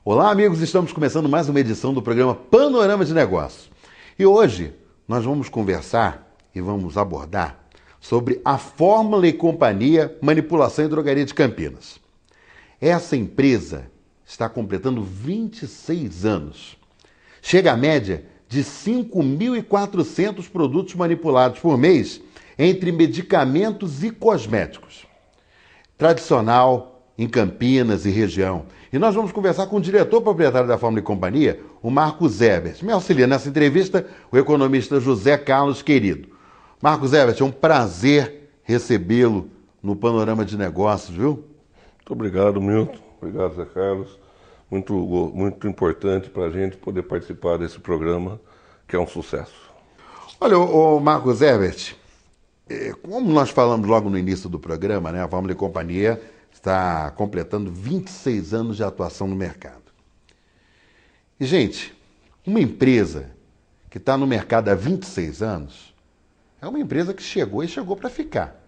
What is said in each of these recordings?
Olá, amigos, estamos começando mais uma edição do programa Panorama de Negócios. E hoje nós vamos conversar e vamos abordar sobre a Fórmula e Companhia Manipulação e Drogaria de Campinas. Essa empresa está completando 26 anos. Chega à média de 5.400 produtos manipulados por mês entre medicamentos e cosméticos. Tradicional em Campinas e região. E nós vamos conversar com o diretor proprietário da Fórmula e Companhia, o Marcos Herbert. Me auxilia nessa entrevista o economista José Carlos Querido. Marcos Herbert, é um prazer recebê-lo no Panorama de Negócios, viu? Muito obrigado, Milton. Obrigado, Zé Carlos. Muito importante para a gente poder participar desse programa, que é um sucesso. Olha, o Marcos Herbert, como nós falamos logo no início do programa, né, a Fórmula e Companhia está completando 26 anos de atuação no mercado. E, gente, uma empresa que está no mercado há 26 anos é uma empresa que chegou para ficar,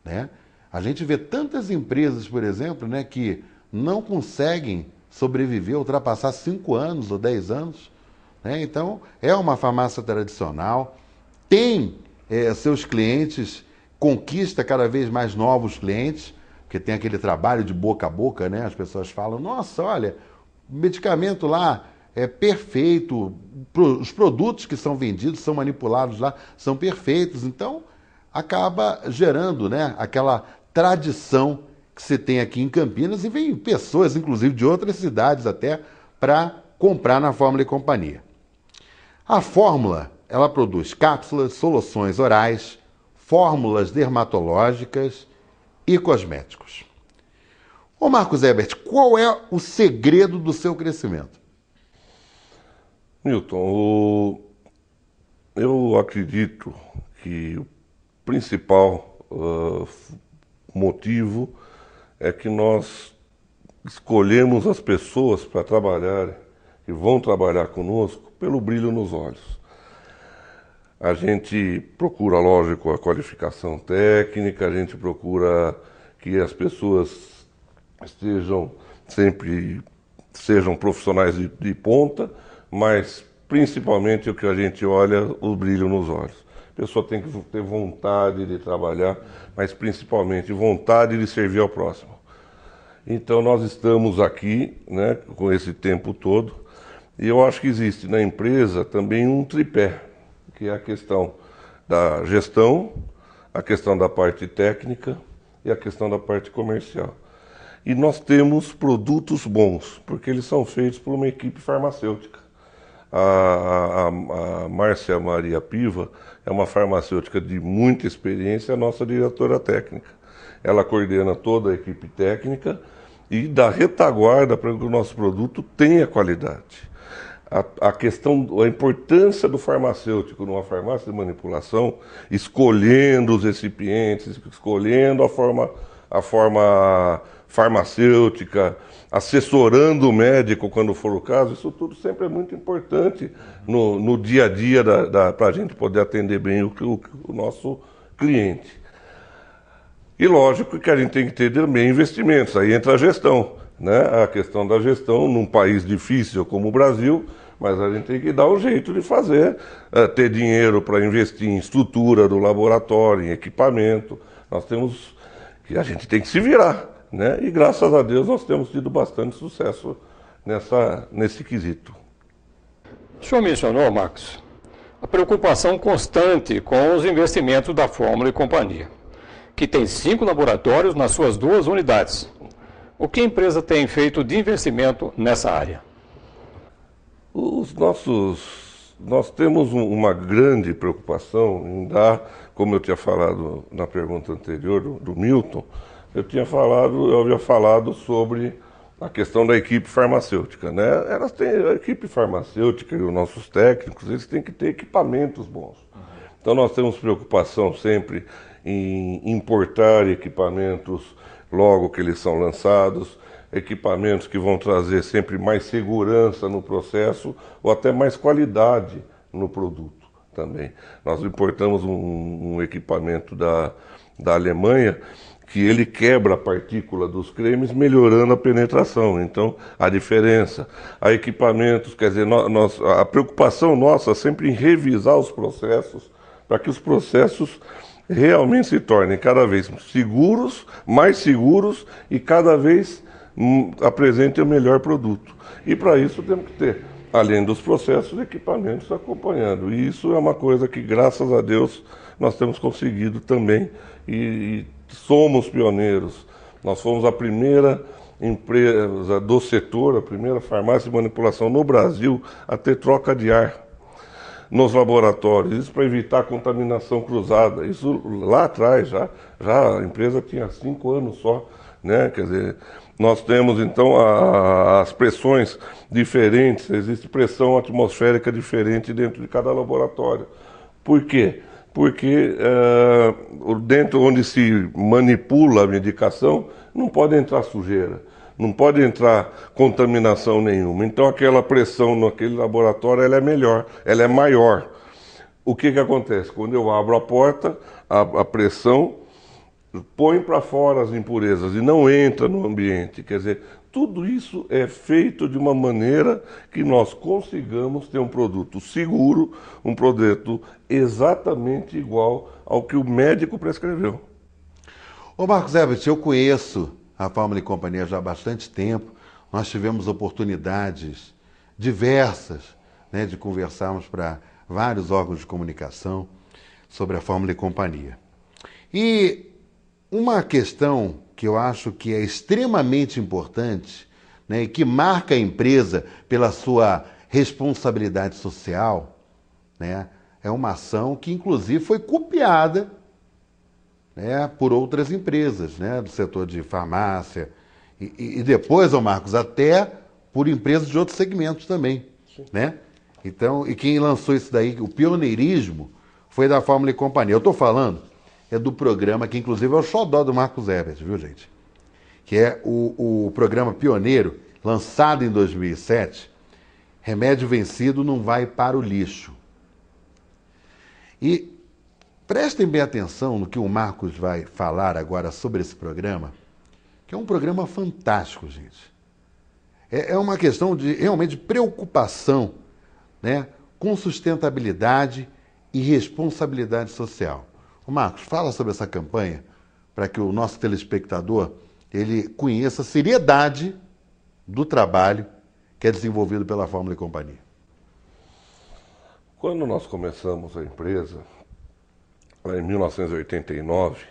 né? A gente vê tantas empresas, por exemplo, né, que não conseguem sobreviver, ultrapassar 5 anos ou 10 anos. Né? Então, é uma farmácia tradicional, tem seus clientes, conquista cada vez mais novos clientes, porque tem aquele trabalho de boca a boca, né? As pessoas falam, nossa, olha, o medicamento lá é perfeito, os produtos que são vendidos, são manipulados lá, são perfeitos. Então, acaba gerando, né, aquela tradição que se tem aqui em Campinas, e vem pessoas, inclusive, de outras cidades até, para comprar na Fórmula e Companhia. A Fórmula, ela produz cápsulas, soluções orais, fórmulas dermatológicas e cosméticos. Ô Marcos Herbert, qual é o segredo do seu crescimento? Milton, eu acredito que o principal motivo é que nós escolhemos as pessoas para trabalhar, que vão trabalhar conosco, pelo brilho nos olhos. A gente procura, lógico, a qualificação técnica, a gente procura que as pessoas sejam profissionais de ponta, mas principalmente o que a gente olha, o brilho nos olhos. A pessoa tem que ter vontade de trabalhar, mas principalmente vontade de servir ao próximo. Então nós estamos aqui, né, com esse tempo todo, e eu acho que existe na empresa também um tripé, que é a questão da gestão, a questão da parte técnica e a questão da parte comercial. E nós temos produtos bons, porque eles são feitos por uma equipe farmacêutica. A Márcia Maria Piva é uma farmacêutica de muita experiência, a nossa diretora técnica. Ela coordena toda a equipe técnica e dá retaguarda para que o nosso produto tenha qualidade. A importância do farmacêutico numa farmácia de manipulação, escolhendo os recipientes, escolhendo a forma farmacêutica, assessorando o médico quando for o caso, isso tudo sempre é muito importante no dia a dia para a gente poder atender bem o nosso cliente. E lógico que a gente tem que ter também investimentos, aí entra a gestão, né? A questão da gestão num país difícil como o Brasil, mas a gente tem que dar um jeito de fazer, ter dinheiro para investir em estrutura do laboratório, em equipamento. A gente tem que se virar, né? E graças a Deus nós temos tido bastante sucesso nesse quesito. O senhor mencionou, Marcos, a preocupação constante com os investimentos da Fórmula e Companhia, que tem 5 laboratórios nas suas 2 unidades. O que a empresa tem feito de investimento nessa área? Nós temos uma grande preocupação em dar, como eu tinha falado na pergunta anterior do Milton, eu havia falado sobre a questão da equipe farmacêutica, né? A equipe farmacêutica e os nossos técnicos, eles têm que ter equipamentos bons. Então nós temos preocupação sempre em importar equipamentos logo que eles são lançados, equipamentos que vão trazer sempre mais segurança no processo ou até mais qualidade no produto também. Nós importamos um equipamento da Alemanha que ele quebra a partícula dos cremes, melhorando a penetração. Então, a diferença, a equipamentos, quer dizer, a preocupação nossa é sempre em revisar os processos, para que os processos realmente se tornem cada vez seguros, mais seguros e cada vez apresentem o melhor produto. E para isso temos que ter, além dos processos, equipamentos acompanhando. E isso é uma coisa que, graças a Deus, nós temos conseguido também e somos pioneiros. Nós fomos a primeira empresa do setor, a primeira farmácia de manipulação no Brasil a ter troca de ar nos laboratórios, isso para evitar contaminação cruzada. Isso lá atrás, já a empresa tinha 5 anos só, né? Quer dizer, nós temos então as pressões diferentes, existe pressão atmosférica diferente dentro de cada laboratório. Por quê? Porque dentro onde se manipula a medicação não pode entrar sujeira, não pode entrar contaminação nenhuma. Então aquela pressão naquele laboratório ela é melhor, ela é maior. O que acontece? Quando eu abro a porta, a pressão põe para fora as impurezas e não entra no ambiente. Quer dizer, tudo isso é feito de uma maneira que nós consigamos ter um produto seguro, um produto exatamente igual ao que o médico prescreveu. Ô Marcos Herbert, eu conheço a Fórmula e Companhia já há bastante tempo. Nós tivemos oportunidades diversas, né, de conversarmos para vários órgãos de comunicação sobre a Fórmula e Companhia. E uma questão que eu acho que é extremamente importante, né, e que marca a empresa pela sua responsabilidade social, né, é uma ação que inclusive foi copiada, né, por outras empresas, né, do setor de farmácia e depois, ô Marcos, até por empresas de outros segmentos também, né? Então, e quem lançou isso daí, o pioneirismo, foi da Fórmula e Companhia. Eu estou falando do programa que inclusive é o xodó do Marcos Herbert, viu, gente? Que é o programa pioneiro, lançado em 2007, Remédio Vencido Não Vai para o Lixo. E prestem bem atenção no que o Marcos vai falar agora sobre esse programa, que é um programa fantástico, gente. É uma questão de realmente de preocupação, né, com sustentabilidade e responsabilidade social. O Marcos, fala sobre essa campanha para que o nosso telespectador ele conheça a seriedade do trabalho que é desenvolvido pela Fórmula e Companhia. Quando nós começamos a empresa, lá em 1989,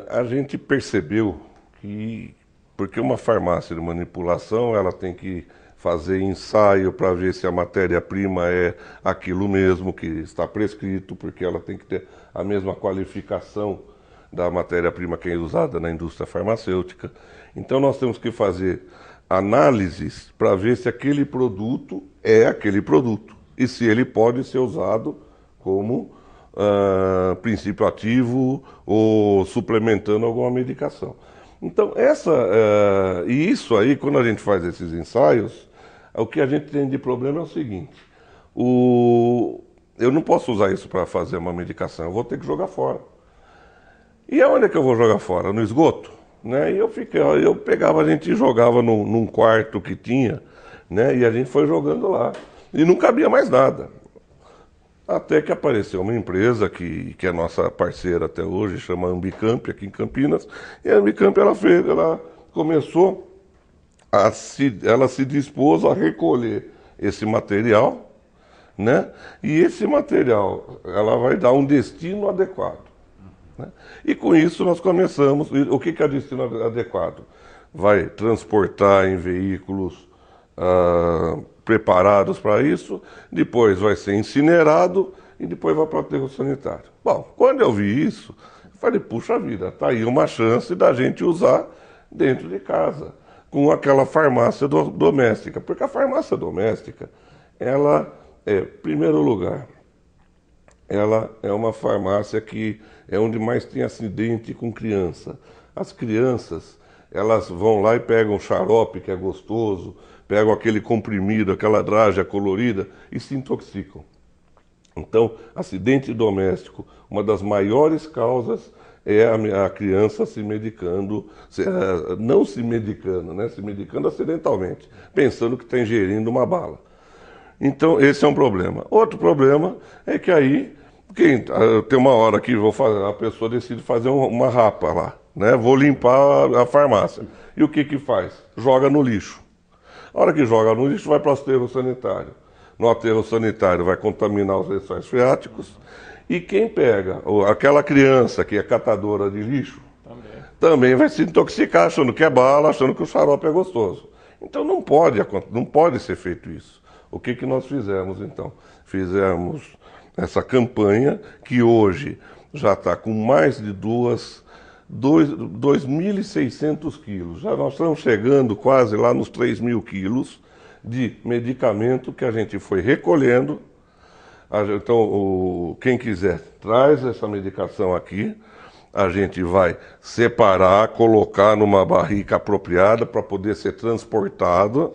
a gente percebeu que, porque uma farmácia de manipulação, ela tem que fazer ensaio para ver se a matéria-prima é aquilo mesmo que está prescrito, porque ela tem que ter a mesma qualificação da matéria-prima que é usada na indústria farmacêutica. Então nós temos que fazer análises para ver se aquele produto é aquele produto e se ele pode ser usado como princípio ativo ou suplementando alguma medicação. Então, isso aí, quando a gente faz esses ensaios, o que a gente tem de problema é o seguinte: eu não posso usar isso para fazer uma medicação, eu vou ter que jogar fora. E aonde é que eu vou jogar fora? No esgoto? Né? E eu pegava a gente e jogava num quarto que tinha, né? E a gente foi jogando lá. E não cabia mais nada. Até que apareceu uma empresa que é nossa parceira até hoje, chama Ambicamp, aqui em Campinas. E a Ambicamp, ela começou ela se dispôs a recolher esse material, né? E esse material, ela vai dar um destino adequado, né? E com isso nós começamos. O que é destino adequado? Vai transportar em veículos preparados para isso, depois vai ser incinerado e depois vai para o aterro sanitário. Bom, quando eu vi isso, eu falei, puxa vida, tá aí uma chance da gente usar dentro de casa, com aquela farmácia doméstica. Porque a farmácia doméstica, ela é, em primeiro lugar, ela é uma farmácia que é onde mais tem acidente com criança. As crianças, elas vão lá e pegam o xarope, que é gostoso, pegam aquele comprimido, aquela draga colorida e se intoxicam. Então, acidente doméstico, uma das maiores causas é a criança se medicando, não se medicando, né? Se medicando acidentalmente, pensando que está ingerindo uma bala. Então, esse é um problema. Outro problema é que aí, tem uma hora que a pessoa decide fazer uma rapa lá, né? Vou limpar a farmácia. E o que faz? Joga no lixo. A hora que joga no lixo, vai para o aterro sanitário. No aterro sanitário vai contaminar os lençóis freáticos. E quem pega, aquela criança que é catadora de lixo, também vai se intoxicar achando que é bala, achando que o xarope é gostoso. Então não pode ser feito isso. O que nós fizemos então? Fizemos essa campanha que hoje já está com mais de 2.600 quilos. Já nós estamos chegando quase lá nos 3.000 quilos de medicamento que a gente foi recolhendo. Então, quem quiser, traz essa medicação aqui. A gente vai separar, colocar numa barrica apropriada para poder ser transportado.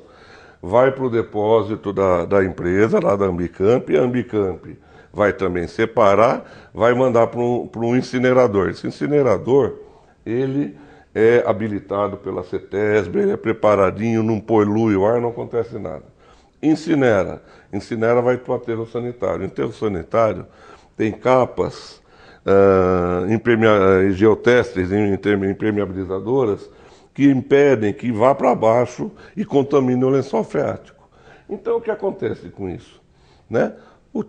Vai para o depósito da empresa, lá da Ambicamp, e a Ambicamp vai também separar, vai mandar para um incinerador. Esse incinerador, ele é habilitado pela CETESB, ele é preparadinho, não polui o ar, não acontece nada. Incinera, vai para o aterro sanitário. O aterro sanitário tem capas geotestes, impermeabilizadoras, que impedem que vá para baixo e contamine o lençol freático. Então, o que acontece com isso? Né?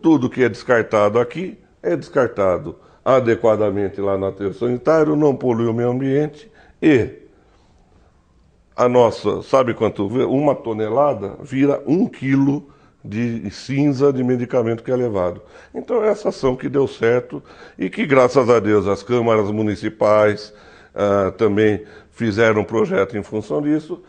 Tudo que é descartado aqui é descartado adequadamente lá no aterro sanitário, não polui o meio ambiente e a nossa, sabe quanto? 1 tonelada vira 1 quilo de cinza de medicamento que é levado. Então, é essa ação que deu certo e que, graças a Deus, as câmaras municipais também fizeram um projeto em função disso.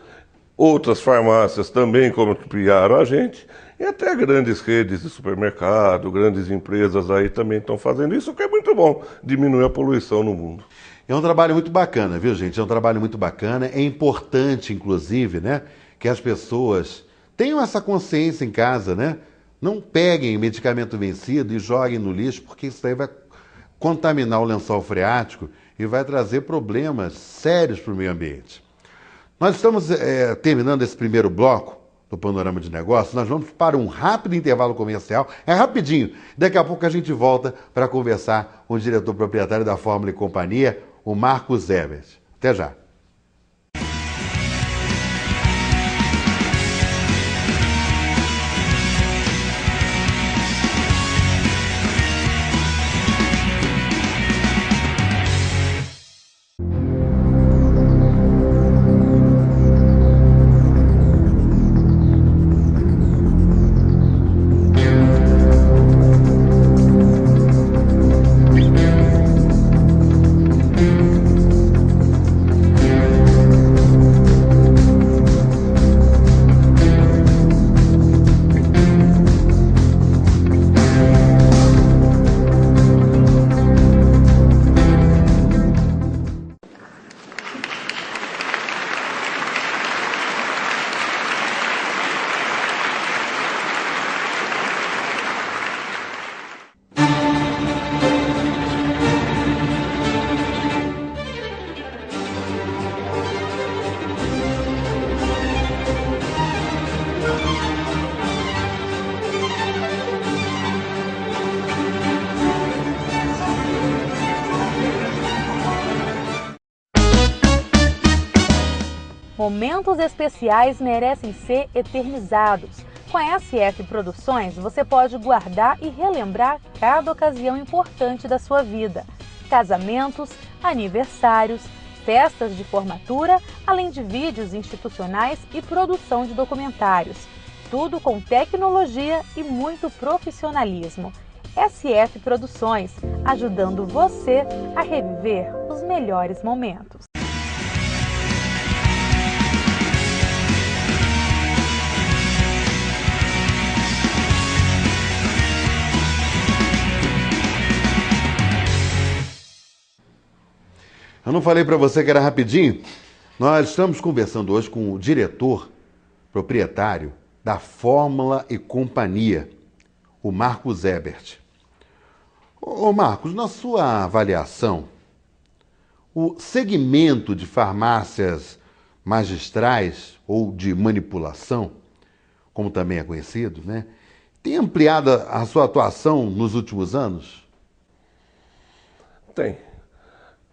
Outras farmácias também copiaram a gente. E até grandes redes de supermercado, grandes empresas aí também estão fazendo isso, que é muito bom, diminuir a poluição no mundo. É um trabalho muito bacana, viu, gente? É um trabalho muito bacana. É importante, inclusive, né, que as pessoas tenham essa consciência em casa, né? Não peguem medicamento vencido e joguem no lixo, porque isso aí vai contaminar o lençol freático e vai trazer problemas sérios para o meio ambiente. Nós estamos terminando esse primeiro bloco do Panorama de Negócios. Nós vamos para um rápido intervalo comercial. É rapidinho. Daqui a pouco a gente volta para conversar com o diretor proprietário da Fórmula e Companhia, o Marcos Herbert. Até já. Momentos especiais merecem ser eternizados. Com a SF Produções, você pode guardar e relembrar cada ocasião importante da sua vida. Casamentos, aniversários, festas de formatura, além de vídeos institucionais e produção de documentários. Tudo com tecnologia e muito profissionalismo. SF Produções, ajudando você a reviver os melhores momentos. Eu não falei para você que era rapidinho? Nós estamos conversando hoje com o diretor proprietário da Fórmula e Companhia, o Marcos Herbert. Ô Marcos, na sua avaliação, O segmento de farmácias magistrais ou de manipulação, como também é conhecido, né, tem ampliado a sua atuação nos últimos anos? Tem.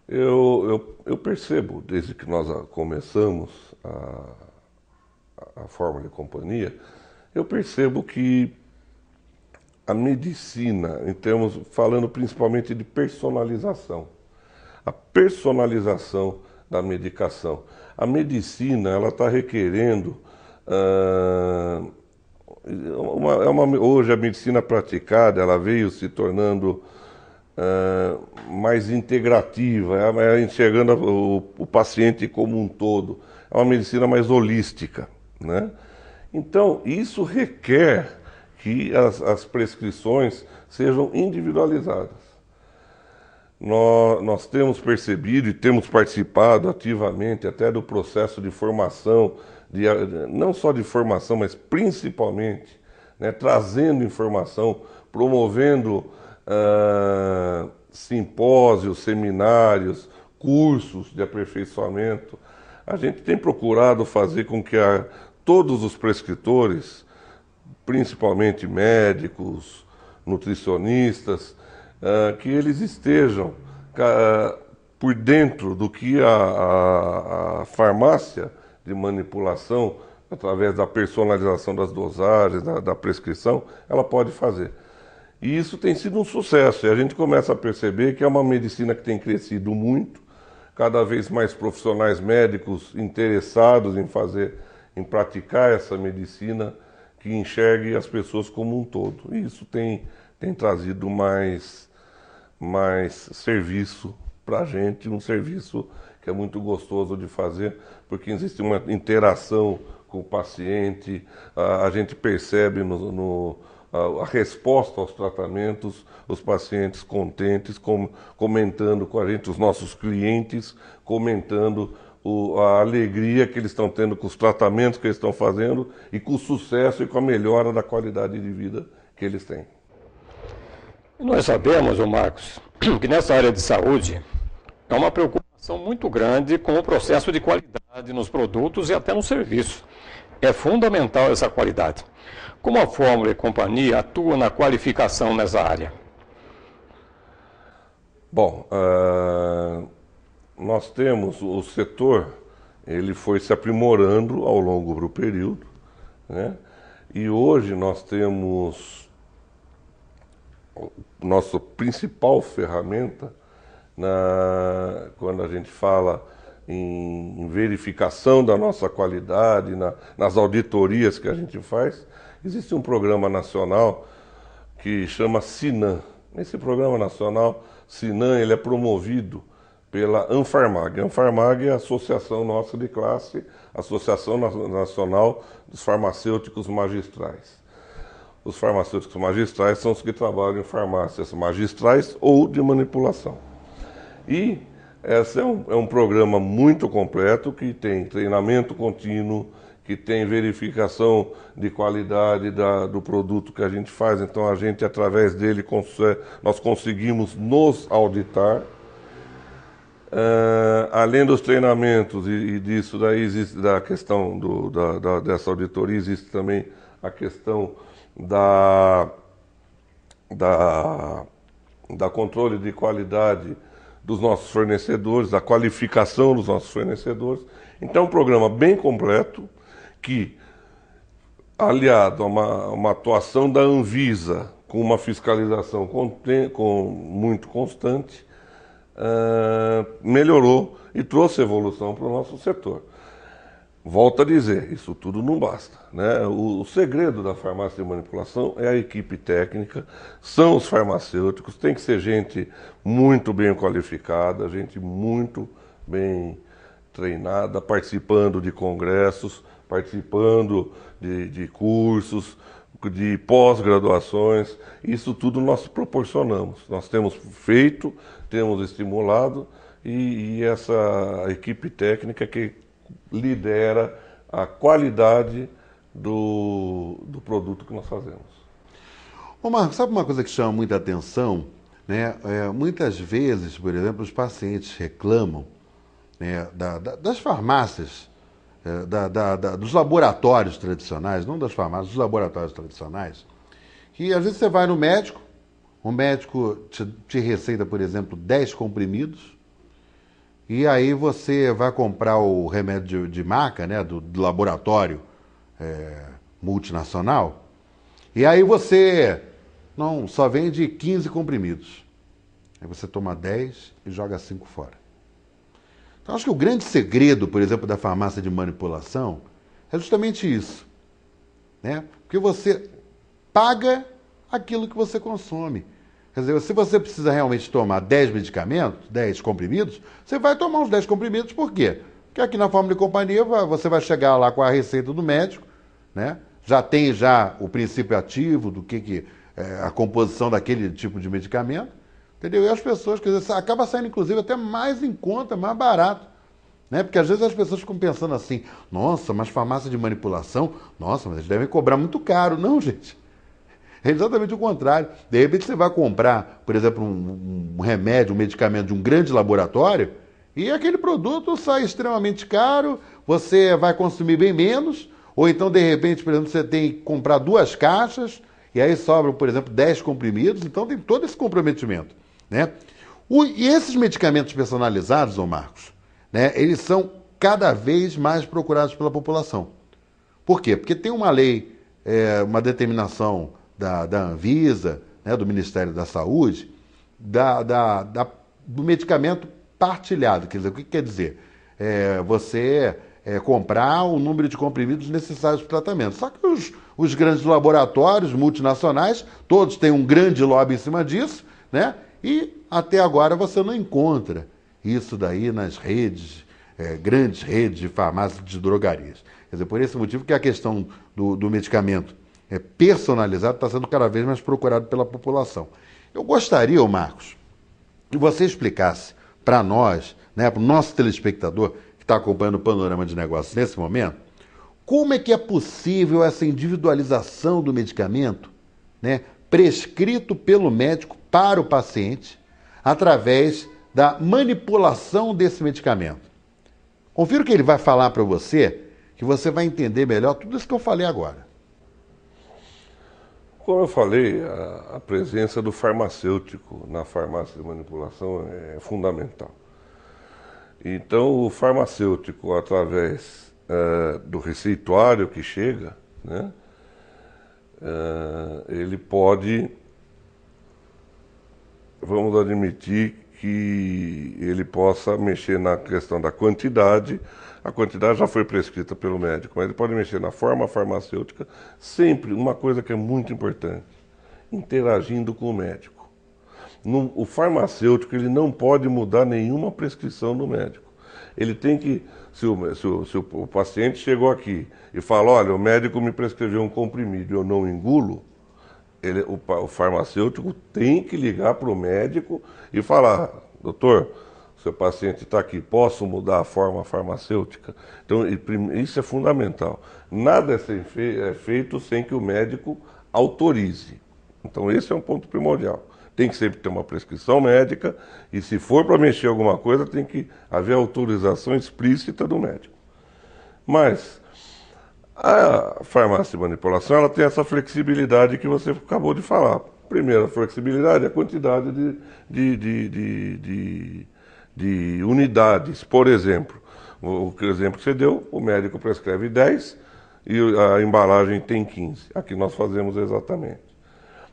Eu percebo, desde que nós começamos a Fórmula e Companhia, eu percebo que a medicina, falando principalmente de personalização, a personalização da medicação. A medicina, ela está requerendo, hoje a medicina praticada, ela veio se tornando mais integrativa, enxergando o paciente como um todo. É uma medicina mais holística, né? Então, isso requer que as prescrições sejam individualizadas. Nós temos percebido e temos participado ativamente até do processo de formação, não só de formação, mas principalmente, né, trazendo informação, promovendo simpósios, seminários, cursos de aperfeiçoamento. A gente tem procurado fazer com que todos os prescritores, principalmente médicos, nutricionistas, que eles estejam por dentro do que a farmácia de manipulação, através da personalização das dosagens, da prescrição, ela pode fazer. E isso tem sido um sucesso, e a gente começa a perceber que é uma medicina que tem crescido muito, cada vez mais profissionais médicos interessados em praticar essa medicina que enxergue as pessoas como um todo. E isso tem trazido mais serviço para a gente, um serviço que é muito gostoso de fazer, porque existe uma interação com o paciente, a gente percebe a resposta aos tratamentos, os pacientes contentes, comentando com a gente, os nossos clientes, comentando a alegria que eles estão tendo com os tratamentos que eles estão fazendo e com o sucesso e com a melhora da qualidade de vida que eles têm. Nós sabemos, Marcos, que nessa área de saúde é uma preocupação muito grande com o processo de qualidade nos produtos e até no serviço. É fundamental essa qualidade. Como a Fórmula e Companhia atua na qualificação nessa área? Bom, nós temos o setor, ele foi se aprimorando ao longo do período, né? E hoje nós temos nossa principal ferramenta quando a gente fala em verificação da nossa qualidade, nas auditorias que a gente faz. Existe um programa nacional que chama SINAM. Esse programa nacional, SINAM, ele é promovido pela Anfarmag. A Anfarmag é a associação nossa de classe, Associação Nacional dos Farmacêuticos Magistrais. Os farmacêuticos magistrais são os que trabalham em farmácias magistrais ou de manipulação. E esse é um programa muito completo, que tem treinamento contínuo, que tem verificação de qualidade do produto que a gente faz. Então a gente, através dele, nós conseguimos nos auditar. Além dos treinamentos e disso daí, existe da questão dessa auditoria, existe também a questão da controle de qualidade dos nossos fornecedores, da qualificação dos nossos fornecedores. Então é um programa bem completo que, aliado a uma atuação da Anvisa com uma fiscalização muito constante, melhorou e trouxe evolução para o nosso setor. Volto a dizer, isso tudo não basta, né? O segredo da farmácia de manipulação é a equipe técnica, são os farmacêuticos, tem que ser gente muito bem qualificada, gente muito bem treinada, participando de congressos, participando de cursos, de pós-graduações. Isso tudo nós proporcionamos, nós temos feito, temos estimulado, e essa equipe técnica que lidera a qualidade do produto que nós fazemos. Ô Marcos, sabe uma coisa que chama muita atenção, né? Muitas vezes, por exemplo, os pacientes reclamam né, das farmácias, dos laboratórios tradicionais, não das farmácias, dos laboratórios tradicionais, que às vezes você vai no médico, o médico te receita, por exemplo, 10 comprimidos, e aí você vai comprar o remédio de marca, né, do laboratório multinacional, e aí você não só vende 15 comprimidos. Aí você toma 10 e joga 5 fora. Então, acho que o grande segredo, por exemplo, da farmácia de manipulação é justamente isso, né? Porque você paga aquilo que você consome. Quer dizer, se você precisa realmente tomar 10 medicamentos, 10 comprimidos, você vai tomar os 10 comprimidos, por quê? Porque aqui na Fórmula e Companhia você vai chegar lá com a receita do médico, né? Já tem o princípio ativo do que a composição daquele tipo de medicamento, entendeu? E as pessoas, quer dizer, acaba saindo inclusive até mais em conta, mais barato, né? Porque às vezes as pessoas ficam pensando assim, nossa, mas farmácia de manipulação, nossa, mas eles devem cobrar muito caro. Não, gente. É exatamente o contrário. De repente você vai comprar, por exemplo, um remédio, um medicamento de um grande laboratório, e aquele produto sai extremamente caro, você vai consumir bem menos, ou então, de repente, por exemplo, você tem que comprar 2 caixas, e aí sobram, por exemplo, 10 comprimidos, então tem todo esse comprometimento, né? E esses medicamentos personalizados, ô Marcos, né, eles são cada vez mais procurados pela população. Por quê? Porque tem uma lei, uma determinação da Anvisa, né, do Ministério da Saúde, do medicamento partilhado. Quer dizer, o que quer dizer? Você comprar o número de comprimidos necessários para o tratamento. Só que os grandes laboratórios multinacionais, todos têm um grande lobby em cima disso, né? E até agora você não encontra isso daí nas redes, grandes redes de farmácias, de drogarias. Quer dizer, por esse motivo que a questão do medicamento personalizado está sendo cada vez mais procurado pela população. Eu gostaria, Marcos, que você explicasse para nós, né, para o nosso telespectador que está acompanhando o Panorama de Negócios nesse momento, como é que é possível essa individualização do medicamento, né, prescrito pelo médico para o paciente, através da manipulação desse medicamento. Confira o que ele vai falar para você, que você vai entender melhor tudo isso que eu falei agora. Como eu falei, a presença do farmacêutico na farmácia de manipulação é fundamental. Então, o farmacêutico, através do receituário que chega, né, ele pode, vamos admitir, que ele possa mexer na questão da quantidade. A quantidade já foi prescrita pelo médico, mas ele pode mexer na forma farmacêutica, sempre uma coisa que é muito importante, interagindo com o médico. O farmacêutico ele não pode mudar nenhuma prescrição do médico. Ele tem que, se o paciente chegou aqui e fala, olha, o médico me prescreveu um comprimido e eu não engulo, o farmacêutico tem que ligar para o médico e falar, doutor, seu paciente está aqui, posso mudar a forma farmacêutica? Então, isso é fundamental. Nada é feito sem que o médico autorize. Então, esse é um ponto primordial. Tem que sempre ter uma prescrição médica e, se for para mexer alguma coisa, tem que haver autorização explícita do médico. Mas a farmácia de manipulação ela tem essa flexibilidade que você acabou de falar. Primeiro, a flexibilidade é a quantidade de unidades. Por exemplo, o exemplo que você deu, o médico prescreve 10 e a embalagem tem 15. Aqui nós fazemos exatamente.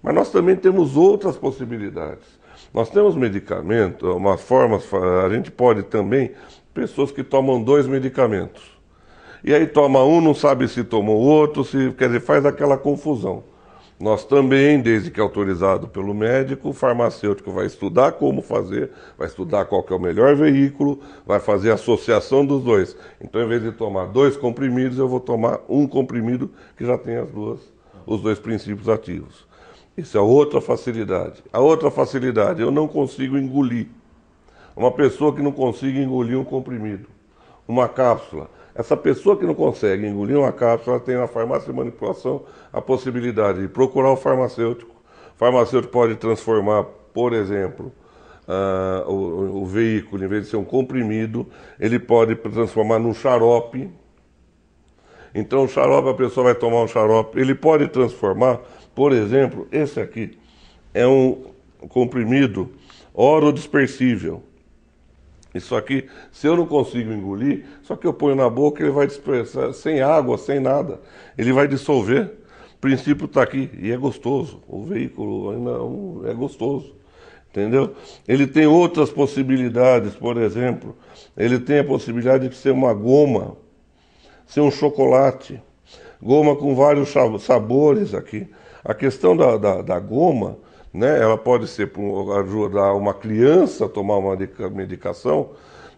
Mas nós também temos outras possibilidades. Nós temos medicamentos, a gente pode também, pessoas que tomam 2 medicamentos. E aí toma um, não sabe se tomou o outro, quer dizer, faz aquela confusão. Nós também, desde que é autorizado pelo médico, o farmacêutico vai estudar como fazer, vai estudar qual que é o melhor veículo, vai fazer a associação dos dois. Então, em vez de tomar 2 comprimidos, eu vou tomar um comprimido que já tem os 2 princípios ativos. Isso é outra facilidade. A outra facilidade, eu não consigo engolir. Uma pessoa que não consiga engolir um comprimido, uma cápsula. Essa pessoa que não consegue engolir uma cápsula, ela tem na farmácia de manipulação a possibilidade de procurar o farmacêutico. O farmacêutico pode transformar, por exemplo, o veículo, em vez de ser um comprimido, ele pode transformar num xarope. Então, o xarope, a pessoa vai tomar um xarope, ele pode transformar, por exemplo, esse aqui é um comprimido orodispersível. Isso aqui, se eu não consigo engolir, só que eu ponho na boca, ele vai dispersar, sem água, sem nada. Ele vai dissolver. O princípio está aqui, e é gostoso. O veículo ainda é gostoso. Entendeu? Ele tem outras possibilidades, por exemplo, ele tem a possibilidade de ser uma goma, ser um chocolate, goma com vários sabores aqui. A questão da goma, né, ela pode ser para ajudar uma criança a tomar uma medicação,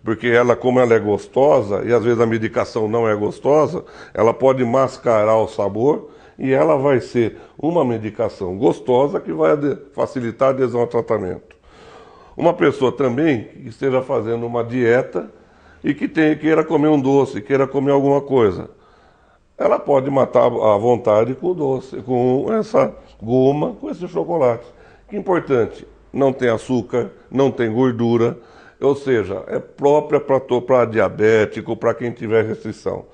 porque ela, como ela é gostosa, e às vezes a medicação não é gostosa, ela pode mascarar o sabor, e ela vai ser uma medicação gostosa que vai facilitar a adesão ao tratamento. Uma pessoa também que esteja fazendo uma dieta e que queira comer um doce, queira comer alguma coisa, ela pode matar à vontade com o doce, com essa goma, com esse chocolate. Que importante, não tem açúcar, não tem gordura, ou seja, é própria para diabético, para quem tiver restrição.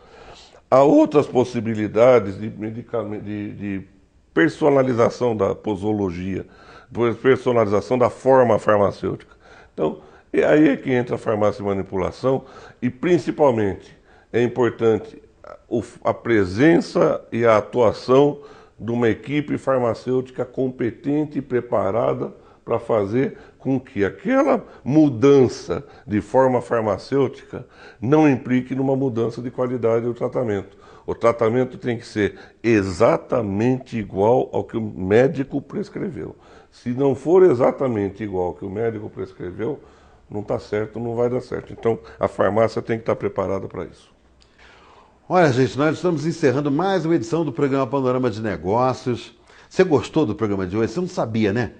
Há outras possibilidades de personalização da posologia, personalização da forma farmacêutica. Então, é aí que entra a farmácia de manipulação e, principalmente, é importante a presença e a atuação de uma equipe farmacêutica competente e preparada para fazer com que aquela mudança de forma farmacêutica não implique numa mudança de qualidade do tratamento. O tratamento tem que ser exatamente igual ao que o médico prescreveu. Se não for exatamente igual ao que o médico prescreveu, não está certo, não vai dar certo. Então, a farmácia tem que estar preparada para isso. Olha, gente, nós estamos encerrando mais uma edição do programa Panorama de Negócios. Você gostou do programa de hoje? Você não sabia, né?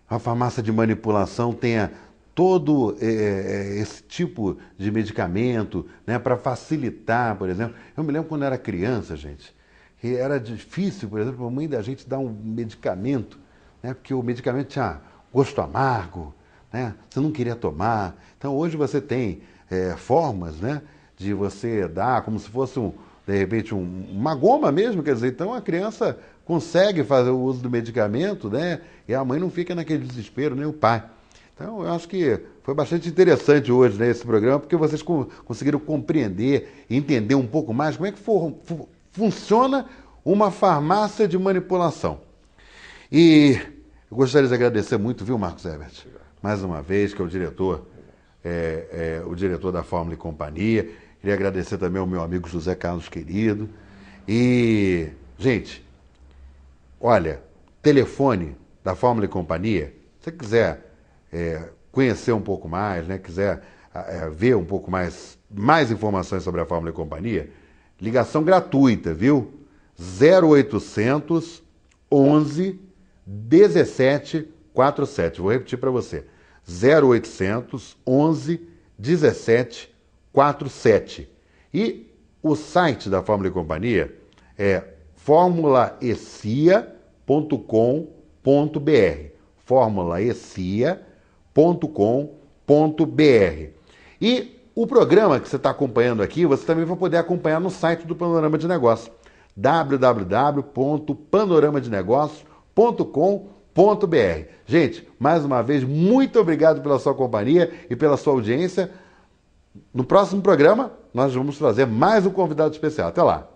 A farmácia de manipulação tenha todo esse tipo de medicamento, né, para facilitar, por exemplo. Eu me lembro quando eu era criança, gente, que era difícil, por exemplo, a mãe da gente dar um medicamento, né, porque o medicamento tinha gosto amargo, né, você não queria tomar. Então hoje você tem formas, né, de você dar como se fosse, de repente, uma goma mesmo, quer dizer, então a criança consegue fazer o uso do medicamento, né? E a mãe não fica naquele desespero, nem o pai. Então, eu acho que foi bastante interessante hoje, né, esse programa, porque vocês conseguiram compreender e entender um pouco mais como é que funciona uma farmácia de manipulação. E eu gostaria de agradecer muito, viu, Marcos Herbert? Mais uma vez, que é o diretor da Fórmula e Companhia. Queria agradecer também ao meu amigo José Carlos Querido. E, gente, olha, telefone da Fórmula e Companhia, se você quiser conhecer um pouco mais, né, quiser ver um pouco mais informações sobre a Fórmula e Companhia, ligação gratuita, viu? 0800 11 17 47. Vou repetir para você. 0800 11 17 47. E o site da Fórmula e Companhia é formulaecia.com.br. formulaecia.com.br. E o programa que você está acompanhando aqui, você também vai poder acompanhar no site do Panorama de Negócios, www.panoramadenegócios.com.br. Gente, mais uma vez, muito obrigado pela sua companhia e pela sua audiência. No próximo programa, nós vamos trazer mais um convidado especial. Até lá!